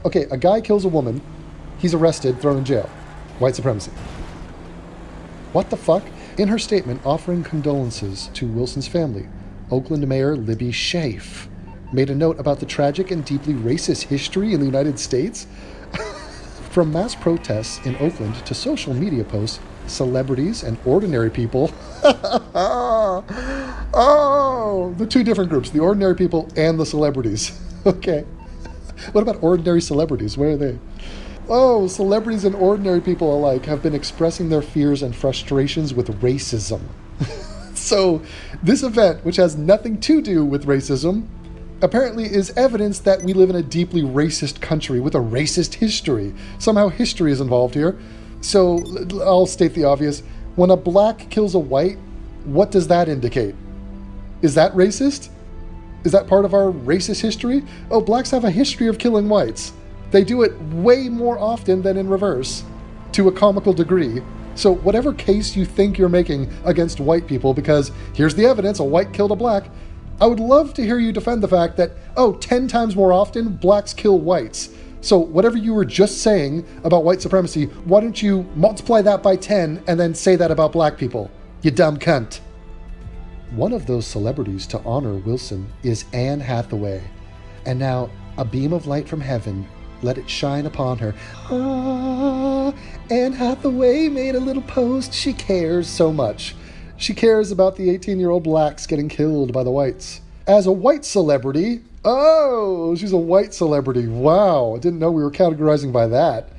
Okay, a guy kills a woman. He's arrested, thrown in jail. White supremacy. What the fuck? In her statement offering condolences to Wilson's family, Oakland Mayor Libby Schaaf made a note about the tragic and deeply racist history in the United States. From mass protests in Oakland to social media posts, celebrities and ordinary people. Oh, the two different groups, the ordinary people and the celebrities. Okay. What about ordinary celebrities? Where are they? Oh, celebrities and ordinary people alike have been expressing their fears and frustrations with racism. So, this event, which has nothing to do with racism, apparently is evidence that we live in a deeply racist country with a racist history. Somehow history is involved here. So, I'll state the obvious. When a black kills a white, what does that indicate? Is that racist? Is that part of our racist history? Oh, blacks have a history of killing whites. They do it way more often than in reverse, to a comical degree. So whatever case you think you're making against white people, because here's the evidence, a white killed a black, I would love to hear you defend the fact that, 10 times more often, blacks kill whites. So whatever you were just saying about white supremacy, why don't you multiply that by 10 and then say that about black people? You dumb cunt. One of those celebrities to honor Wilson is Anne Hathaway. And now, a beam of light from heaven, let it shine upon her. Ah, Anne Hathaway made a little post. She cares so much. She cares about the 18-year-old blacks getting killed by the whites. As a white celebrity, she's a white celebrity. Wow, I didn't know we were categorizing by that.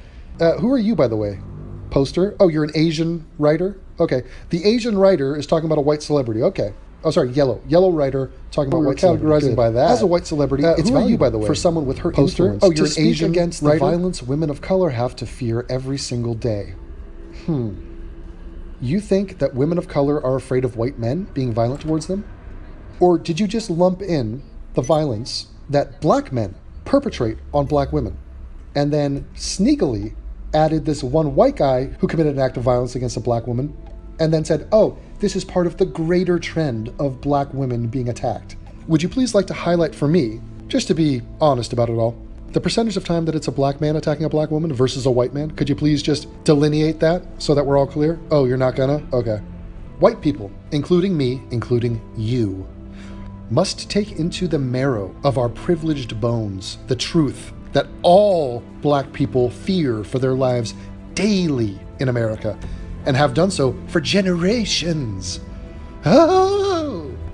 Who are you, by the way? Poster? Oh, you're an Asian writer? Okay. The Asian writer is talking about a white celebrity. Okay. Oh, sorry, yellow. Yellow writer talking about white celebrity. Categorizing by that. As a white celebrity, it's who are you, by the way? For someone with her poster. Influence. Oh, you're an Asian against the violence women of color have to fear every single day. You think that women of color are afraid of white men being violent towards them? Or did you just lump in the violence that black men perpetrate on black women, and then sneakily added this one white guy who committed an act of violence against a black woman, and then said, this is part of the greater trend of black women being attacked? Would you please like to highlight for me, just to be honest about it all, the percentage of time that it's a black man attacking a black woman versus a white man? Could you please just delineate that so that we're all clear? Oh, you're not gonna? Okay. White people, including me, including you, must take into the marrow of our privileged bones the truth that all black people fear for their lives daily in America, and have done so for generations.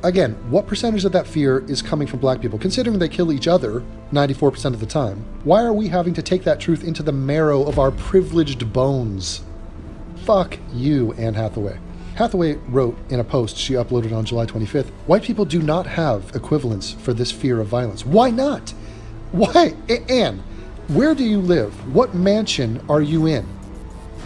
Again, what percentage of that fear is coming from black people? Considering they kill each other 94% of the time, why are we having to take that truth into the marrow of our privileged bones? Fuck you, Anne Hathaway. Hathaway wrote in a post she uploaded on July 25th, white people do not have equivalents for this fear of violence. Why not? Why? Anne, where do you live? What mansion are you in?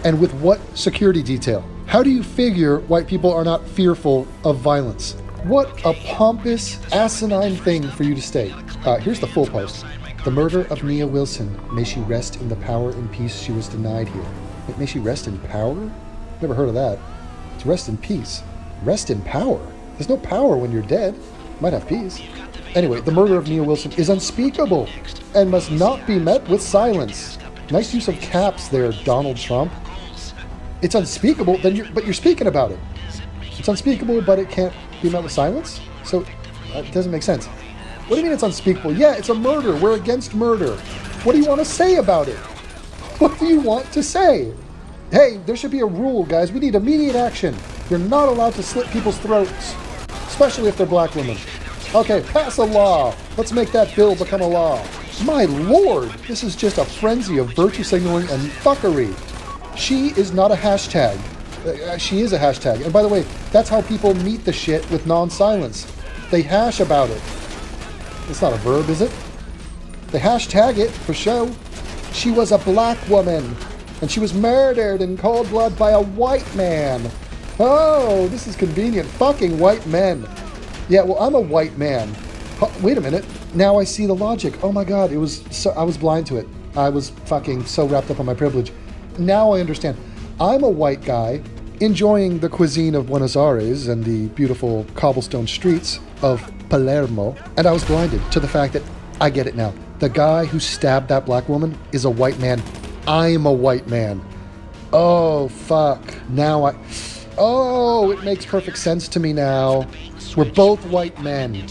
And with what security detail? How do you figure white people are not fearful of violence? What a pompous, asinine thing for you to state. Here's the full post. The murder of Nia Wilson. May she rest in the power and peace she was denied here. May she rest in power? Never heard of that. It's rest in peace. Rest in power? There's no power when you're dead. Might have peace. Anyway, the murder of Nia Wilson is unspeakable and must not be met with silence. Nice use of caps there, Donald Trump. It's unspeakable, but you're speaking about it. It's unspeakable, but it can't be met with silence? So, it doesn't make sense. What do you mean it's unspeakable? Yeah, it's a murder. We're against murder. What do you want to say about it? What do you want to say? Hey, there should be a rule, guys. We need immediate action. You're not allowed to slit people's throats, especially if they're black women. Okay, pass a law. Let's make that bill become a law. My lord, this is just a frenzy of virtue signaling and fuckery. She is not a hashtag. She is a hashtag. And by the way, that's how people meet the shit with non-silence. They hash about it. It's not a verb, is it? They hashtag it for show. She was a black woman, and she was murdered in cold blood by a white man. Oh, this is convenient. Fucking white men. Yeah, well, I'm a white man. Wait a minute. Now I see the logic. Oh my God, I was blind to it. I was fucking so wrapped up on my privilege. Now I understand. I'm a white guy enjoying the cuisine of Buenos Aires and the beautiful cobblestone streets of Palermo, and I was blinded to the fact that I get it now. The guy who stabbed that black woman is a white man. I'm a white man. Oh, fuck. Now oh, it makes perfect sense to me now. We're both white men.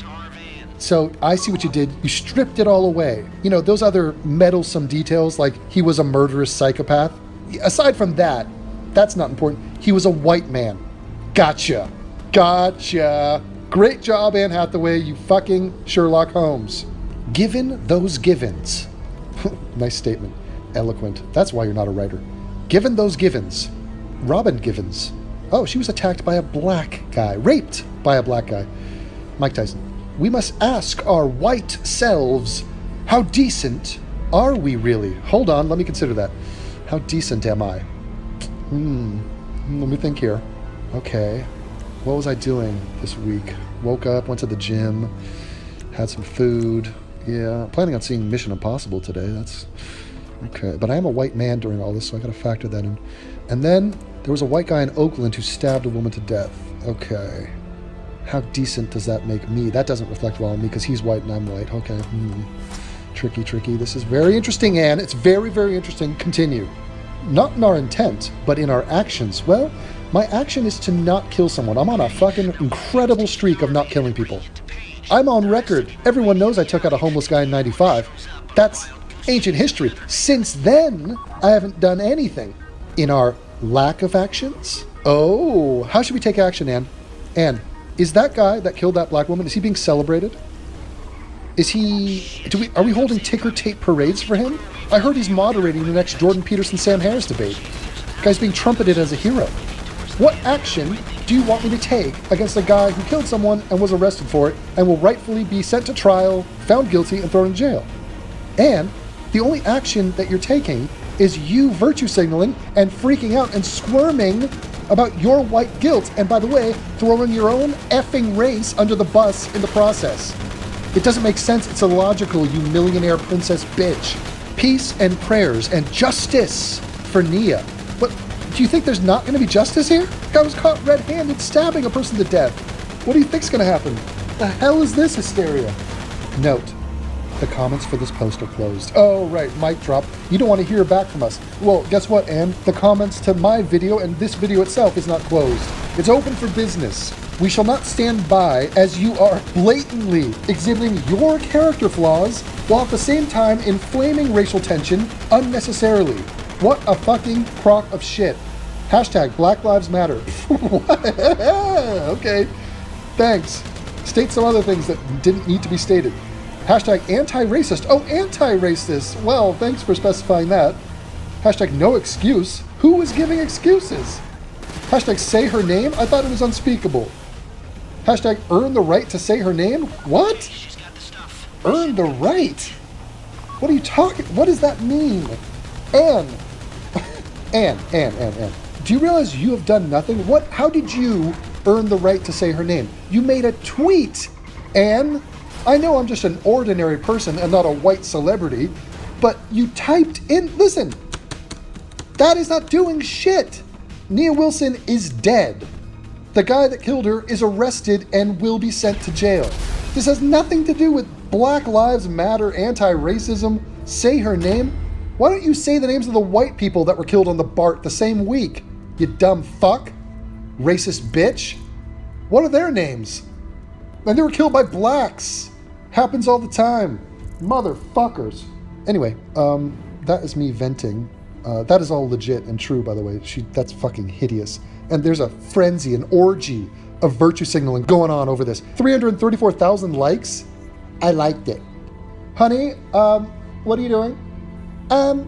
So I see what you did. You stripped it all away. You know, those other meddlesome details, like he was a murderous psychopath. Aside from that, that's not important. He was a white man. Gotcha. Gotcha. Great job, Anne Hathaway, you fucking Sherlock Holmes. Given those givens. Nice statement. Eloquent. That's why you're not a writer. Given those givens. Robin Givens. Oh, she was attacked by a black guy. Raped by a black guy. Mike Tyson. We must ask our white selves, how decent are we really? Hold on, let me consider that. How decent am I? Let me think here. Okay. What was I doing this week? Woke up, went to the gym, had some food. Yeah, planning on seeing Mission Impossible today. That's okay. But I am a white man during all this, so I gotta factor that in. And then there was a white guy in Oakland who stabbed a woman to death. Okay. How decent does that make me? That doesn't reflect well on me because he's white and I'm white. Okay. Tricky, tricky. This is very interesting, Anne. It's very, very interesting. Continue. Not in our intent, but in our actions. Well, my action is to not kill someone. I'm on a fucking incredible streak of not killing people. I'm on record. Everyone knows I took out a homeless guy in 95. That's ancient history. Since then, I haven't done anything. In our lack of actions? Oh, how should we take action, Anne? Anne, is that guy that killed that black woman, is he being celebrated? Are we holding ticker tape parades for him? I heard he's moderating the next Jordan Peterson-Sam Harris debate. The guy's being trumpeted as a hero. What action do you want me to take against a guy who killed someone and was arrested for it and will rightfully be sent to trial, found guilty, and thrown in jail? And the only action that you're taking is you virtue signaling and freaking out and squirming about your white guilt, and by the way, throwing your own effing race under the bus in the process. It doesn't make sense. It's illogical, you millionaire princess bitch. Peace and prayers and justice for Nia. But do you think there's not going to be justice here? The guy was caught red-handed stabbing a person to death. What do you think's going to happen? The hell is this hysteria? Note, the comments for this post are closed. Oh, right, mic drop. You don't want to hear back from us. Well, guess what, Anne? The comments to my video and this video itself is not closed. It's open for business. We shall not stand by as you are blatantly exhibiting your character flaws while at the same time inflaming racial tension unnecessarily. What a fucking crock of shit. Hashtag Black Lives Matter. Okay, thanks. State some other things that didn't need to be stated. Hashtag anti-racist. Oh, anti-racist. Well, thanks for specifying that. Hashtag no excuse. Who is giving excuses? Hashtag say her name. I thought it was unspeakable. Hashtag earn the right to say her name. What? Earn the right? What are you talking? What does that mean? Anne. Anne. Do you realize you have done nothing? What? How did you earn the right to say her name? You made a tweet, Anne. I know I'm just an ordinary person and not a white celebrity, but you typed in, listen, that is not doing shit. Nia Wilson is dead. The guy that killed her is arrested and will be sent to jail. This has nothing to do with Black Lives Matter, anti-racism, say her name. Why don't you say the names of the white people that were killed on the BART the same week, you dumb fuck? Racist bitch? What are their names? And they were killed by blacks. Happens all the time. Motherfuckers. Anyway, that is me venting. That is all legit and true, by the way. That's fucking hideous. And there's a frenzy, an orgy of virtue signaling going on over this. 334,000 likes? I liked it. Honey, what are you doing? I'm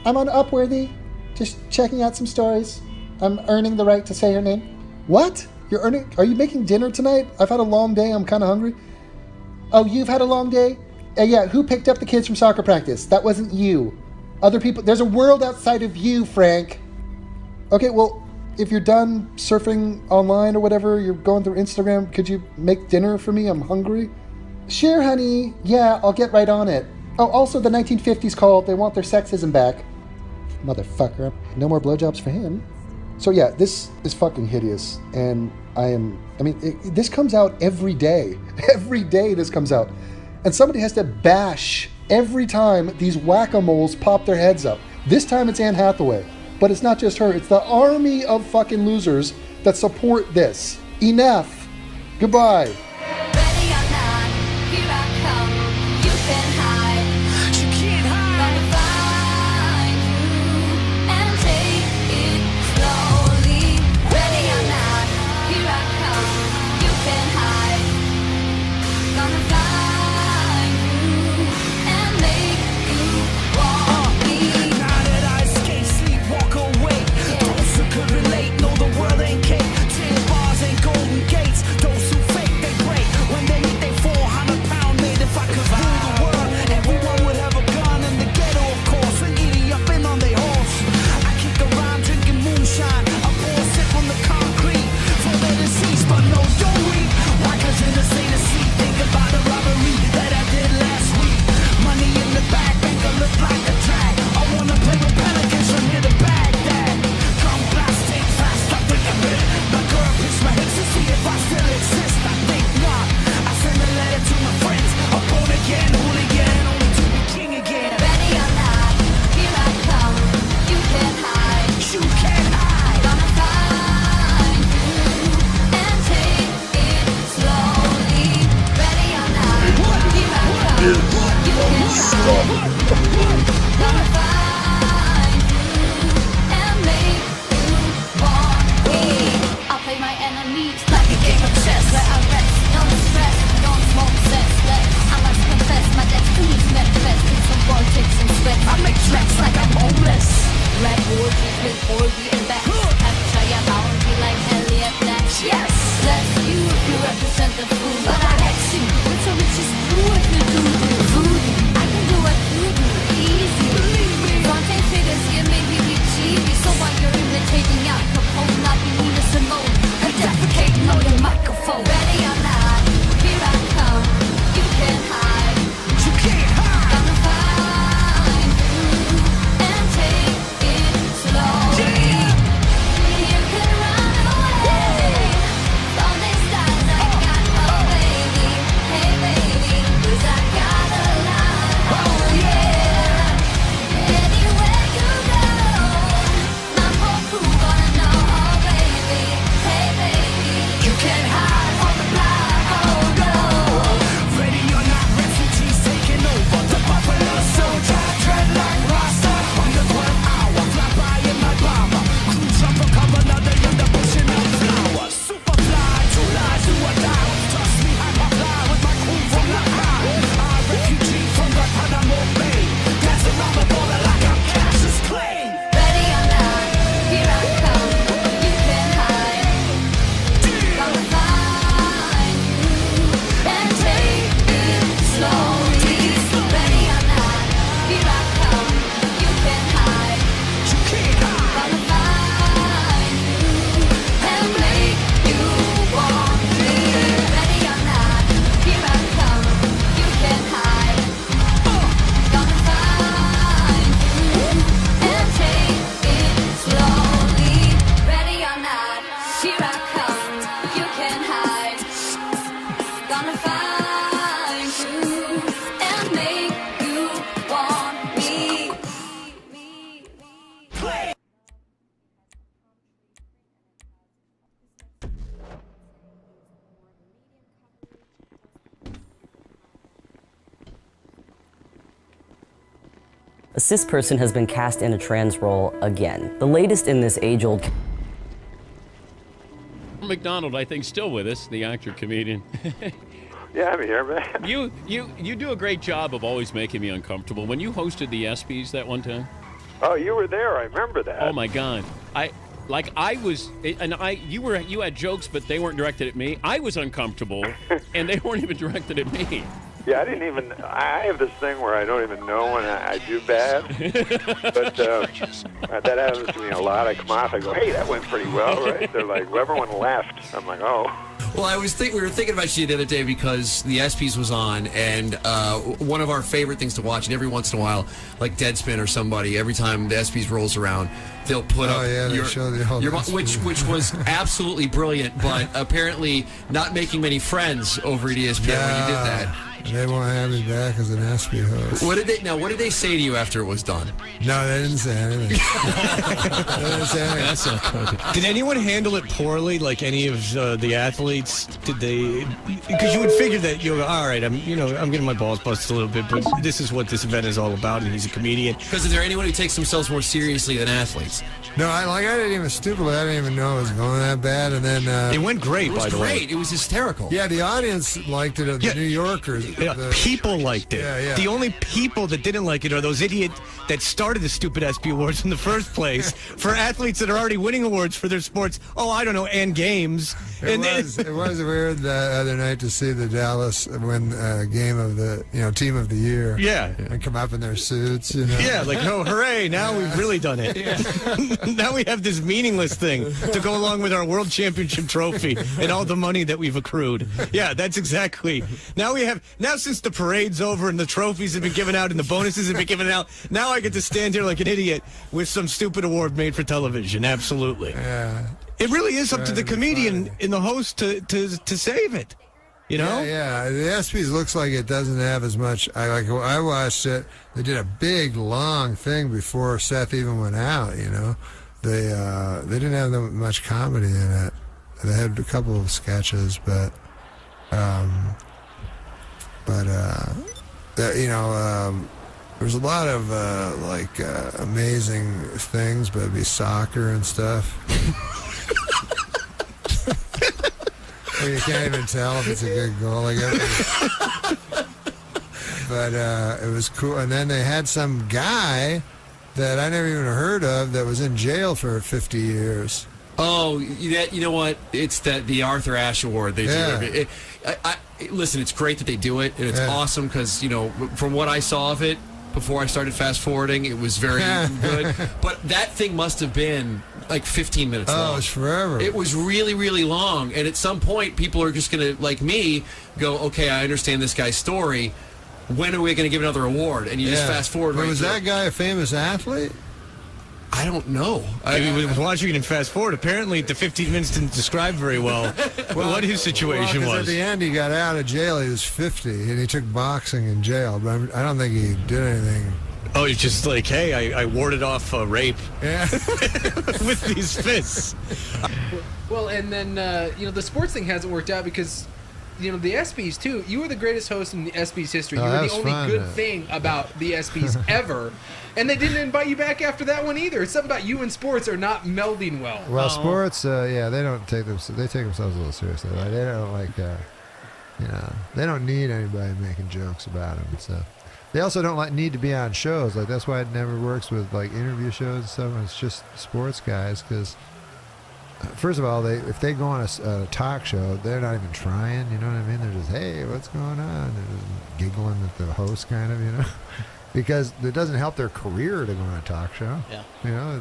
on Upworthy, just checking out some stories. I'm earning the right to say her name. What? Are you making dinner tonight? I've had a long day, I'm kind of hungry. Oh, you've had a long day? Yeah, who picked up the kids from soccer practice? That wasn't you. Other people, there's a world outside of you, Frank. Okay, well, if you're done surfing online or whatever, you're going through Instagram, could you make dinner for me? I'm hungry. Sure, honey. Yeah, I'll get right on it. Oh, also the 1950s called, they want their sexism back. Motherfucker. No more blowjobs for him. So yeah, this is fucking hideous, and this comes out every day. Every day this comes out. and somebody has to bash every time these whack-a-moles pop their heads up. This time it's Anne Hathaway. But it's not just her, it's the army of fucking losers that support this. Enough. Goodbye. A cis person has been cast in a trans role again. The latest in this age-old... McDonald, I think, still with us, the actor, comedian. Yeah, I'm here, man. You do a great job of always making me uncomfortable. When you hosted the ESPYs that one time. Oh, you were there. I remember that. Oh my God, you had jokes, but they weren't directed at me. I was uncomfortable, and they weren't even directed at me. Yeah, I have this thing where I don't even know when I do bad. But that happens to me a lot. I come off, I go, hey, that went pretty well, right? They're like, well, everyone left. I'm like, oh. Well, we were thinking about you the other day because the ESPYs was on, and one of our favorite things to watch, and every once in a while, like Deadspin or somebody, every time the ESPYs rolls around, they'll put up which was absolutely brilliant, but apparently not making many friends over at ESPN when you did that. They won't have me back as an ESPY host. What did they say to you after it was done? No, they didn't say anything. They didn't say anything. That's not good. Did anyone handle it poorly, like any of the athletes? Did they? Because you would figure that you go, all right, I'm getting my balls busted a little bit, but this is what this event is all about, and he's a comedian. Because is there anyone who takes themselves more seriously than athletes? No, I didn't even stupidly. I didn't even know it was going that bad, and then It went great, by the way. It was hysterical. Yeah, the audience liked it. The New Yorkers. Yeah, people liked it. Yeah. The only people that didn't like it are those idiots that started the stupid ESPY Awards in the first place for athletes that are already winning awards for their sports. Oh, I don't know, and games. It was weird the other night to see the Dallas win game of the team of the year. Yeah. And come up in their suits. Yeah, like, oh, hooray, now we've really done it. Now we have this meaningless thing to go along with our world championship trophy and all the money that we've accrued. Yeah, that's exactly. Now since the parade's over and the trophies have been given out and the bonuses have been given out, now I get to stand here like an idiot with some stupid award made for television. Absolutely. Yeah. It really is up to the comedian and the host to save it. You know? Yeah. The ESPYs looks like it doesn't have as much. I watched it. They did a big, long thing before Seth even went out. They didn't have that much comedy in it. They had a couple of sketches, but there's a lot of amazing things, but it'd be soccer and stuff. Well, you can't even tell if it's a good goal. But it was cool. And then they had some guy that I never even heard of that was in jail for 50 years. Oh, you know what? It's the Arthur Ashe Award. They do. Listen, it's great that they do it, and it's awesome because, from what I saw of it before I started fast forwarding, it was very good. But that thing must have been like 15 minutes long. Oh, it's forever. It was really, really long. And at some point, people are just going to, like me, go, okay, I understand this guy's story. When are we going to give another award? And you just fast forward right was through. That guy a famous athlete? I don't know. I was watching it in fast forward. Apparently, the 15 minutes didn't describe very well what his situation was. At the end, he got out of jail. He was 50, and he took boxing in jail. But I don't think he did anything. Oh, he's just like, hey, I warded off rape. Yeah. With these fists. Well, and then the sports thing hasn't worked out because the ESPYs too. You were the greatest host in the ESPYs history. You were the only good thing about the ESPYs ever. And they didn't invite you back after that one either. It's something about you and sports are not melding well. Well, sports, they don't take them. They take themselves a little seriously. Like, they don't they don't need anybody making jokes about them and stuff. They also don't need to be on shows. Like, that's why it never works with interview shows and stuff. It's just sports guys because, first of all, if they go on a talk show, they're not even trying. You know what I mean? They're just, hey, what's going on? They're just giggling at the host, kind of, because it doesn't help their career to go on a talk show. Yeah.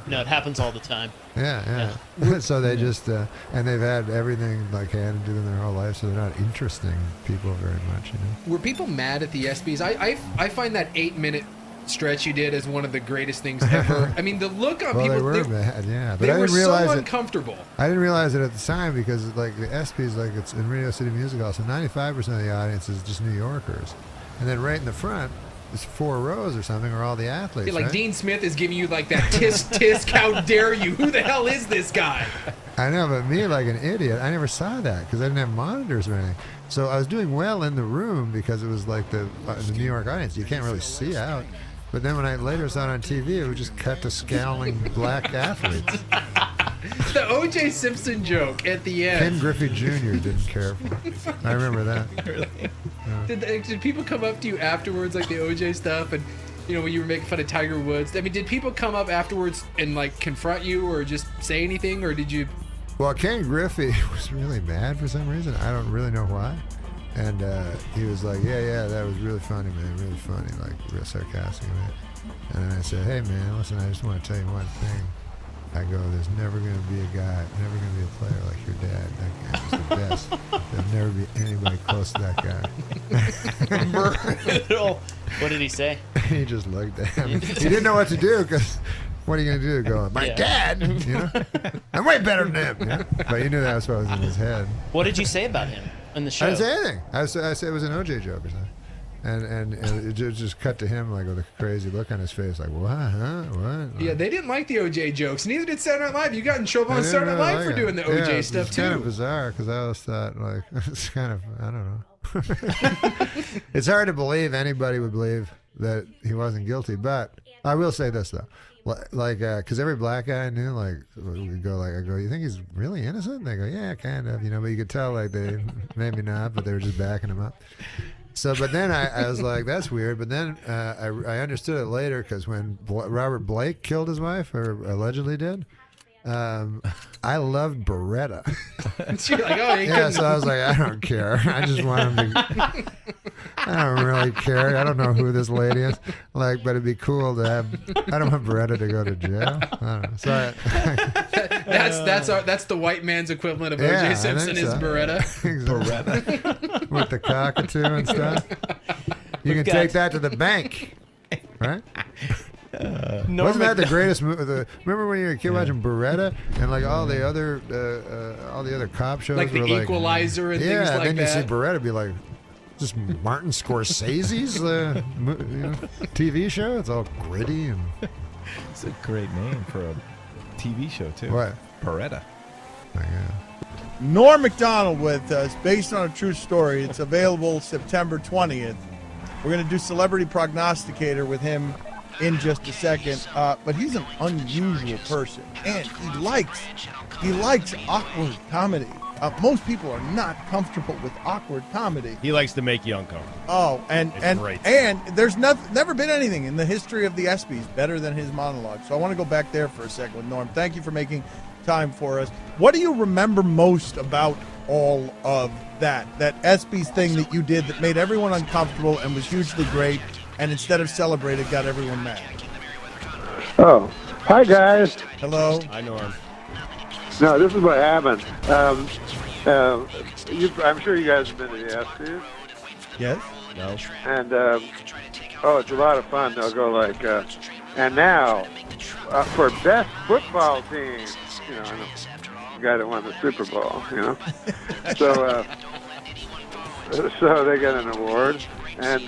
No, it happens all the time. Yeah. So they just, and they've had everything handed to them their whole life, so they're not interesting people very much, Were people mad at the ESPYs? I find that 8-minute stretch you did as one of the greatest things ever. I mean, the look on people. They were mad, yeah. But they I didn't were realize so uncomfortable. I didn't realize it at the time because, the ESPYs, it's in Radio City Music Hall, so 95% of the audience is just New Yorkers. And then right in the front, it's 4 rows or something, or all the athletes. Yeah, right? Dean Smith is giving you that tisk, how dare you? Who the hell is this guy? I know, but me, like an idiot, I never saw that because I didn't have monitors or anything. So I was doing well in the room because it was the New York audience. You can't really see out. But then when I later saw it on TV, it would just cut to scowling black athletes. The O.J. Simpson joke at the end. Ken Griffey Jr. didn't care for it. I remember that. Really? Did people come up to you afterwards, like the O.J. stuff, and when you were making fun of Tiger Woods? I mean, did people come up afterwards and confront you or just say anything, or did you? Well, Ken Griffey was really mad for some reason. I don't really know why. And he was like, yeah, that was really funny, man, really funny, real sarcastic, man. And then I said, hey, man, listen, I just want to tell you one thing. I go, there's never going to be a guy, never going to be a player like your dad. That guy was the best. There'll never be anybody close to that guy. What did he say? He just looked at him. He didn't know what to do because what are you going to do? Go, my dad, I'm way better than him. But he knew that was what was in his head. What did you say about him in the show? I didn't say anything. I said it was an OJ joke or something. And it just cut to him like with a crazy look on his face, like what, huh, what? Yeah, they didn't like the OJ jokes. Neither did Saturday Night Live. You got in trouble on Saturday Night Live for doing the OJ stuff it's too. Kind of bizarre because I always thought like it's kind of I don't know. It's hard to believe anybody would believe that he wasn't guilty, but I will say this though. Like, because every black guy I knew, like, would go, like, I go, you think he's really innocent? And they go, yeah, kind of, you know, but you could tell, like, they, maybe not, but they were just backing him up. So, but then I was like, that's weird. But then I understood it later because when Robert Blake killed his wife, or allegedly did, I loved Beretta. You're like, oh, yeah, so I was like, I don't care. I just want him to. I don't really care. I don't know who this lady is. Like, but it'd be cool to have. I don't want Beretta to go to jail. I don't know. So that's the white man's equivalent of O.J. Simpson is Beretta. Beretta with the cockatoo and stuff. You can take that to the bank, right? Wasn't that the greatest movie? Remember when you were a kid watching Beretta and like all the other cop shows, like the were Equalizer and things like that. Yeah, and then you see Beretta be like, "Just Martin Scorsese's TV show. It's all gritty and." It's a great name for a TV show too. What? Beretta. Oh, yeah. Norm Macdonald with us, based on a true story. It's available September 20th. We're going to do Celebrity Prognosticator with him in just a second, but he's an unusual person, and he likes awkward comedy. Most people are not comfortable with awkward comedy. He likes to make you uncomfortable. Oh, and there's never been anything in the history of the ESPYs better than his monologue. So I want to go back there for a second with Norm. Thank you for making time for us. What do you remember most about all of that ESPYs thing that you did that made everyone uncomfortable and was hugely great? And instead of celebrate, it got everyone mad. Oh, hi guys. Hello. Hi, Norm. No, this is what happened. I'm sure you guys have been to the ESPYs. Yes. No. And it's a lot of fun. They'll go like, and now for best football team, you know, the guy that won the Super Bowl, you know. So they get an award. And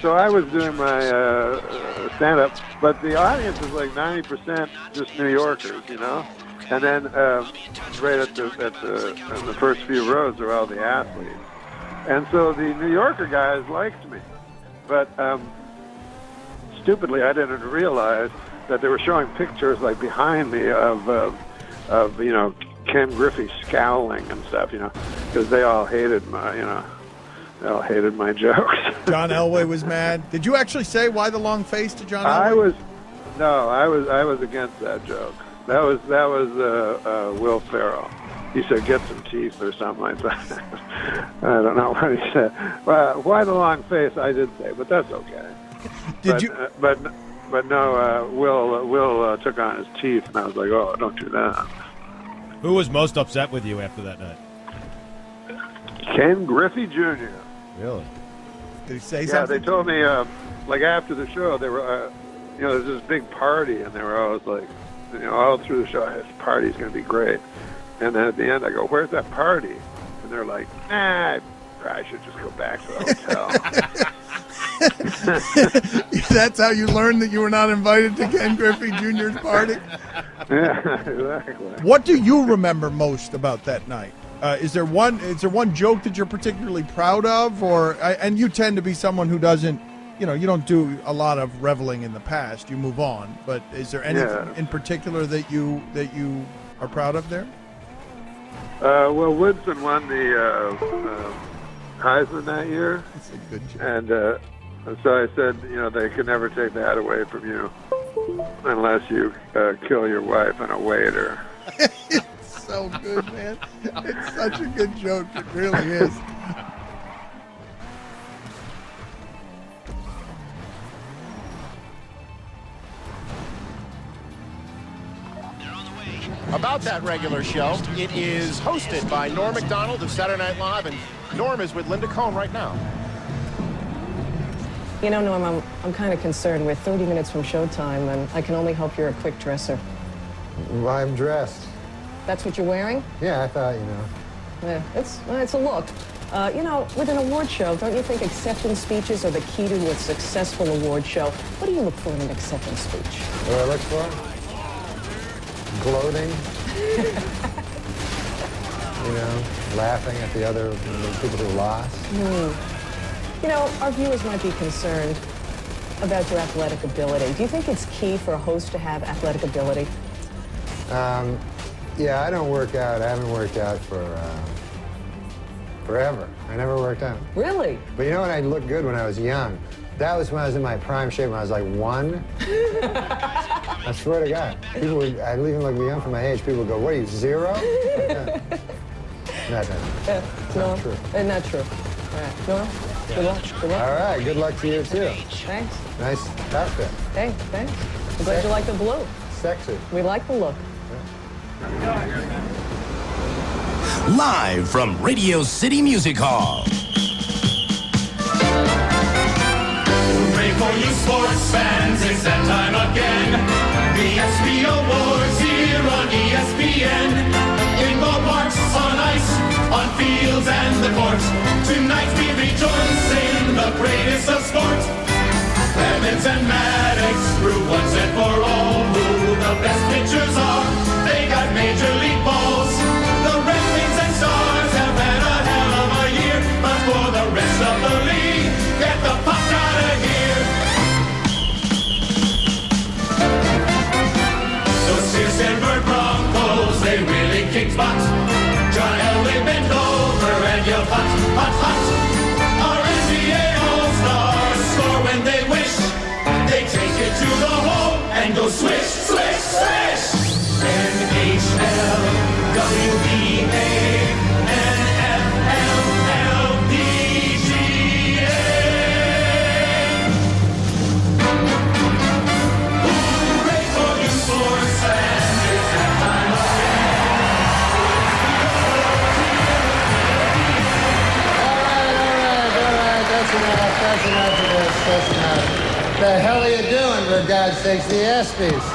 so I was doing my stand-up, but the audience is like 90% just New Yorkers, you know. And then right at the first few rows are all the athletes. And so the New Yorker guys liked me, but stupidly I didn't realize that they were showing pictures like behind me of you know, Ken Griffey scowling and stuff, you know, because they all hated my, you know. They all hated my jokes. John Elway was mad. Did you actually say why the long face to John Elway? I was against that joke. That was Will Ferrell. He said, "Get some teeth" or something like that. I don't know what he said. Why the long face? I did say, but that's okay. But no. Will took on his teeth, and I was like, "Oh, don't do that." Who was most upset with you after that night? Ken Griffey Jr. Really? Did he say yeah, something? they told me, like after the show, they were, you know, there's this big party, and they were always like, you know, all through the show, this party's going to be great. And then at the end, I go, "Where's that party?" And they're like, "I probably should just go back to the hotel." That's how you learned that you were not invited to Ken Griffey Jr.'s party? Yeah, exactly. What do you remember most about that night? Is there one joke that you're particularly proud of, and you tend to be someone who doesn't, you know, you don't do a lot of reveling in the past. You move on. But is there anything in particular that you are proud of there? Well, Woodson won the Heisman that year. That's a good joke. And so I said, you know, they can never take that away from you unless you kill your wife and a waiter. So good, man. It's such a good joke. It really is. About that regular show, it is hosted by Norm Macdonald of Saturday Night Live, and Norm is with Linda Cohn right now. You know, Norm, I'm kind of concerned. We're 30 minutes from showtime, and I can only hope you're a quick dresser. Well, I'm dressed. That's what you're wearing? Yeah, I thought, you know. Yeah, it's a look. You know, with an award show, don't you think acceptance speeches are the key to a successful award show? What do you look for in an acceptance speech? What do I look for? Gloating. You know, laughing at the other people who lost. You know, our viewers might be concerned about your athletic ability. Do you think it's key for a host to have athletic ability? Yeah, I don't work out. I haven't worked out for forever. I never worked out. Really? But you know what? I looked good when I was young. That was when I was in my prime shape, when I was like 1. I swear to God. People would, I even look young for my age. People would go, what are you, 0? Not true. Not true. All right. Nora, good luck. Good luck. All right. Good luck to you, too. Thanks. Nice outfit. Hey, thanks. I'm glad you like the blue. Sexy. We like the look. Live from Radio City Music Hall. Hooray for you sports fans, it's that time again. The ESPY Awards here on ESPN. In ballparks, on ice, on fields and the courts. Tonight we rejoice in the greatest of sport. Evans and Maddox prove once and for all who the best pitchers are. They got major league balls. The Red Wings and Stars have had a hell of a year. But for the rest of the league, get the puck out of here. Those fierce Denver Broncos, they really kicked butt. John Elway bent over and yelled hot, hot, hot. Our NBA All-Stars score when they wish. They take it to the hole and go swish, swish, swish. NHL, WBA, NFL, LPGA. Hooray for you sports fans, it's that time That's enough of this. That's enough. The hell are you doing, for God's sakes? The ESPYs.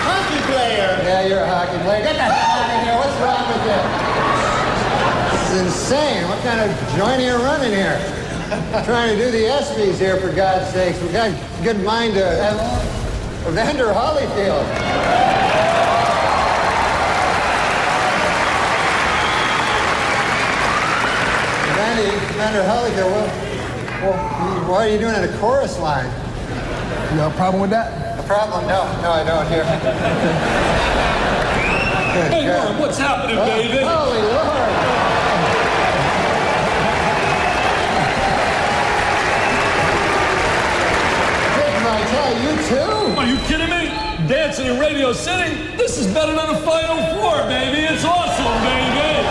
Hockey player. Yeah, you're a hockey player. Get the hell out of here. What's wrong with you? This is insane. What kind of joint are you running here? Trying to do the ESPYs here, for God's sakes. We've got a good mind to Evander Holyfield. Evander Holyfield, well, why are you doing it a chorus line? You have a problem with that? A problem? No, I don't. Here. Hey, Norm, what's happening, baby? Holy Lord! Dick Vitale, you too? Are you kidding me? Dancing in Radio City? This is better than a Final Four, baby. It's awesome, baby.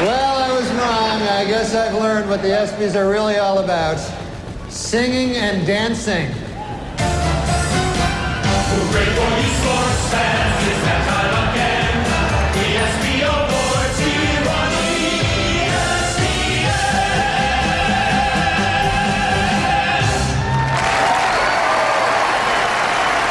Well, I was wrong. I guess I've learned what the ESPYs are really all about. Singing and dancing. Hooray for you sports fans.